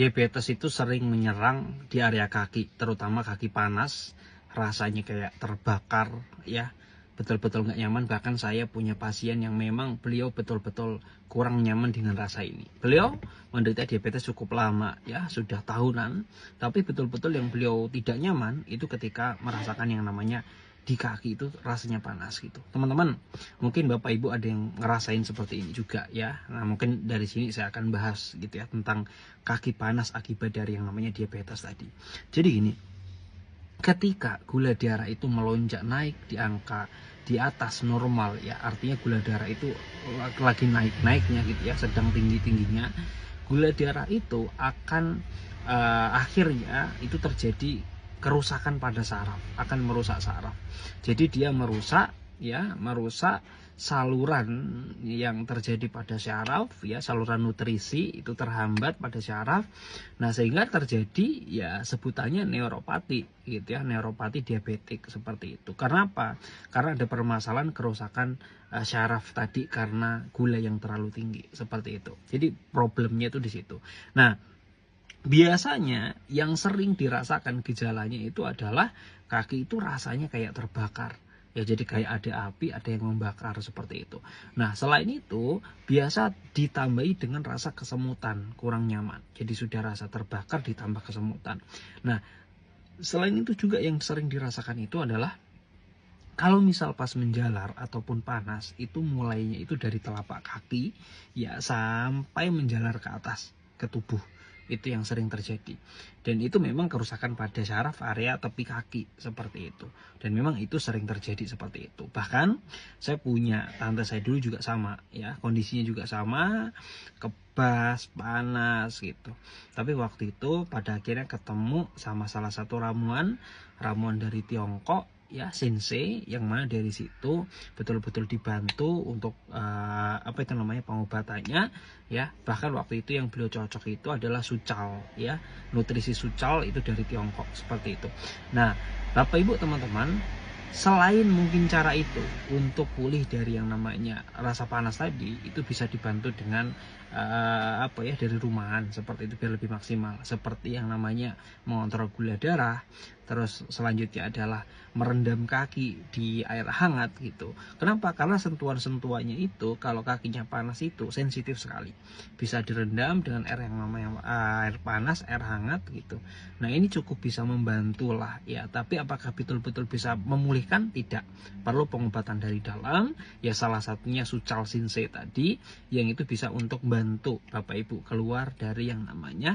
Diabetes itu sering menyerang di area kaki, terutama kaki panas, rasanya kayak terbakar ya, betul-betul nggak nyaman. Bahkan saya punya pasien yang memang beliau betul-betul kurang nyaman dengan rasa ini. Beliau menderita diabetes cukup lama ya, sudah tahunan, tapi betul-betul yang beliau tidak nyaman itu ketika merasakan yang namanya di kaki itu rasanya panas gitu. Teman-teman, mungkin Bapak Ibu ada yang ngerasain seperti ini juga ya. Nah, mungkin dari sini saya akan bahas gitu ya tentang kaki panas akibat dari yang namanya diabetes tadi. Jadi gini, ketika gula darah itu melonjak naik di angka di atas normal ya, artinya gula darah itu lagi naik-naiknya gitu ya, sedang tinggi-tingginya, gula darah itu akan akhirnya itu terjadi kerusakan pada saraf, akan merusak saraf. Jadi dia merusak ya, merusak saluran yang terjadi pada saraf ya, saluran nutrisi itu terhambat pada saraf. Nah, sehingga terjadi ya sebutannya neuropati gitu ya, neuropati diabetik seperti itu. Karena apa? Karena ada permasalahan kerusakan saraf tadi karena gula yang terlalu tinggi seperti itu. Jadi problemnya itu di situ. Nah, biasanya yang sering dirasakan gejalanya itu adalah kaki itu rasanya kayak terbakar. Ya, jadi kayak ada api, ada yang membakar seperti itu. Nah, selain itu biasa ditambahi dengan rasa kesemutan, kurang nyaman. Jadi sudah rasa terbakar ditambah kesemutan. Nah, selain itu juga yang sering dirasakan itu adalah kalau misal pas menjalar ataupun panas, itu mulainya itu dari telapak kaki ya sampai menjalar ke atas ke tubuh. Itu yang sering terjadi. Dan itu memang kerusakan pada saraf area tepi kaki seperti itu. Dan memang itu sering terjadi seperti itu. Bahkan saya punya tante saya dulu juga sama ya, kondisinya juga sama, kebas, panas gitu. Tapi waktu itu pada akhirnya ketemu sama salah satu ramuan dari Tiongkok ya, sensei, yang mana dari situ betul-betul dibantu untuk apa itu namanya pengobatannya ya. Bahkan waktu itu yang beliau cocok itu adalah sucal ya, nutrisi sucal itu dari Tiongkok seperti itu. Nah, Bapak Ibu teman-teman, selain mungkin cara itu untuk pulih dari yang namanya rasa panas tadi, itu bisa dibantu dengan apa ya, dari rumahan seperti itu biar lebih maksimal, seperti yang namanya mengontrol gula darah. Terus selanjutnya adalah merendam kaki di air hangat gitu. Kenapa? Karena sentuhan-sentuhannya itu kalau kakinya panas itu sensitif sekali. Bisa direndam dengan air yang namanya air panas, air hangat gitu. Nah, ini cukup bisa membantu lah ya. Tapi apakah betul-betul bisa memulihkan? Tidak. Perlu pengobatan dari dalam ya, salah satunya sucal sensei tadi, yang itu bisa untuk bantu Bapak Ibu keluar dari yang namanya